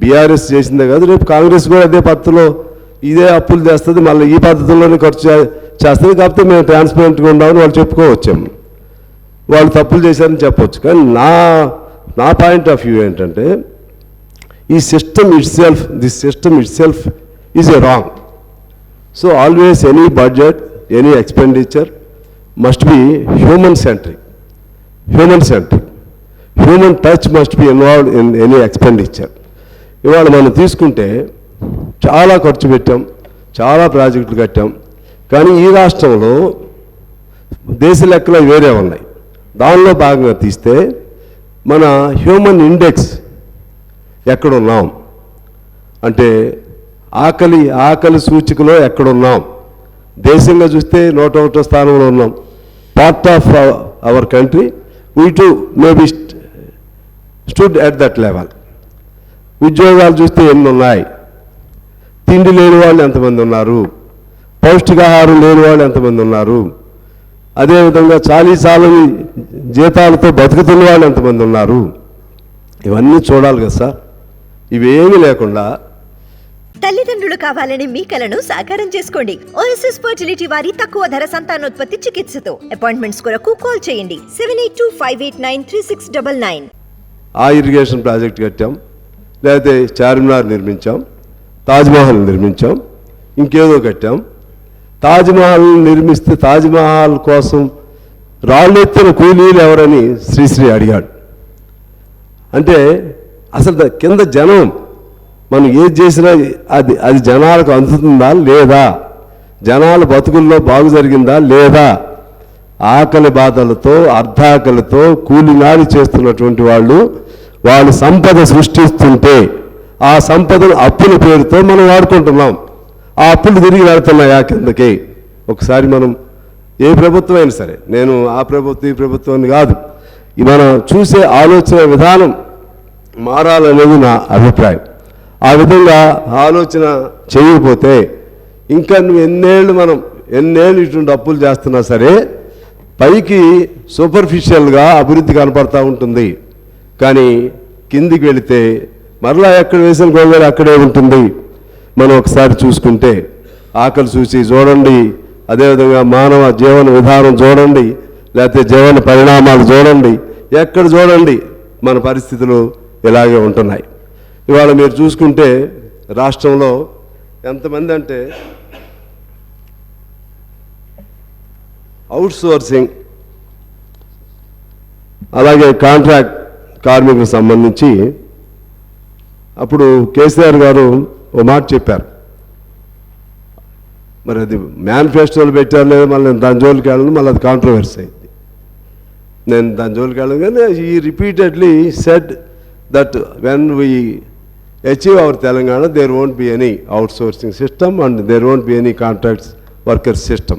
TRS చేసిందే కాదు, రేపు కాంగ్రెస్ కూడా అదే పద్ధతిలో ఇదే అప్పులు చేస్తుంది, మళ్ళీ ఈ పద్ధతిలోనే ఖర్చు చేస్తుంది. కాకపోతే మేము ట్రాన్స్పరెంట్గా ఉండామని వాళ్ళు చెప్పుకోవచ్చాము, వాళ్ళు తప్పులు చేశారని చెప్పవచ్చు. కానీ నా పాయింట్ ఆఫ్ వ్యూ ఏంటంటే, ఈ system it self is a wrong. So always any budget, any expenditure must be human centric. Human touch must be involved in any expenditure. ఇవాళ మనం తీసుకుంటే చాలా ఖర్చు పెట్టాం, చాలా ప్రాజెక్టులు కట్టాం. కానీ ఈ రాష్ట్రంలో దేశ లెక్కలు వేరే ఉన్నాయి. దానిలో భాగంగా తీస్తే మన హ్యూమన్ ఇండెక్స్ ఎక్కడున్నాం అంటే ఆకలి సూచికలో ఎక్కడున్నాం. దేశంగా చూస్తే 101వ స్థానంలో ఉన్నాం. Part of our country we to maybe stood at that level. ఉద్యోగాలు చూస్తే ఎన్ని ఉన్నాయి, తిండి లేని వాళ్ళు ఎంతమంది ఉన్నారు, పౌష్టికాహారం లేని వాళ్ళు ఎంతమంది ఉన్నారు, అదేవిధంగా చాలీసాలని జీతాలతో బతుకుతున్న వాళ్ళు ఎంతమంది ఉన్నారు, ఇవన్నీ చూడాలి కదా సార్. ఇవేమీ లేకుండా తల్లిదండ్రులు కావాలని మీ కలను సాకారం చేసుకోండి. ఓఎస్ఎస్ ఫర్టిలిటీ వారి తక్కువ ధర సంతానోత్పత్తి చికిత్సతో అపాయింట్మెంట్స్ కొరకు కాల్ చేయండి 7825893699. ఆ ఇరిగేషన్ ప్రాజెక్ట్ కట్టాం, లేకపోతే చార్మినార్ నిర్మించాం, తాజ్మహల్ నిర్మించాం, ఇంకేదో కట్టాం. తాజ్మహల్ నిర్మిస్తే తాజ్మహల్ కోసం రాళ్ళెత్తిన కూలీలు ఎవరని శ్రీశ్రీ అడిగాడు. అంటే అసలు కింద జనం మనం ఏది చేసినా అది జనాలకు అందుతుందా లేదా, జనాల బతుకుల్లో బాగు జరిగిందా లేదా, ఆకలి బాధలతో అర్ధాకలితో కూలినాలి చేస్తున్నటువంటి వాళ్ళు సంపద సృష్టిస్తుంటే ఆ సంపదను అప్పుల పేరుతో మనం వాడుకుంటున్నాం. ఆ అప్పులు తిరిగి వెళ్తున్నాయా కిందకి? ఒకసారి మనం ఏ ప్రభుత్వం అయినా సరే, నేను ఆ ప్రభుత్వం ఈ ప్రభుత్వాన్ని కాదు, మనం చూసే ఆలోచన విధానం మారాలనేది నా అభిప్రాయం. ఆ విధంగా ఆలోచన చేయకపోతే ఇంకా నువ్వు ఎన్నేళ్ళు ఇటువంటి అప్పులు చేస్తున్నా సరే పైకి సూపర్ఫిషియల్గా అభివృద్ధి కనపడతా ఉంటుంది. కానీ కిందికి వెళితే మరలా ఎక్కడ వేసిన గొంగళి అక్కడే ఉంటుంది. మనం ఒకసారి చూసుకుంటే ఆకలి చూసి చూడండి, అదేవిధంగా మానవ జీవన విధానం చూడండి, లేకపోతే జీవన పరిణామాలు చూడండి, ఎక్కడ చూడండి మన పరిస్థితులు ఇలాగే ఉంటున్నాయి. ఇవాళ మీరు చూసుకుంటే రాష్ట్రంలో ఎంతమంది అంటే అవుట్సోర్సింగ్, అలాగే కాంట్రాక్ట్ కార్మికులకు సంబంధించి అప్పుడు కేసీఆర్ గారు ఓ మాట చెప్పారు. మరి అది మేనిఫెస్టోలు పెట్టారు లేదా, మళ్ళీ దాని జోలికి వెళ్ళను, మళ్ళీ అది కాంట్రవర్సీ అయింది. నేను దాని జోలికి వెళ్ళను. కానీ ఈ repeatedly said that when we achieve our Telangana, there won't be any outsourcing system and there won't be any contract worker system.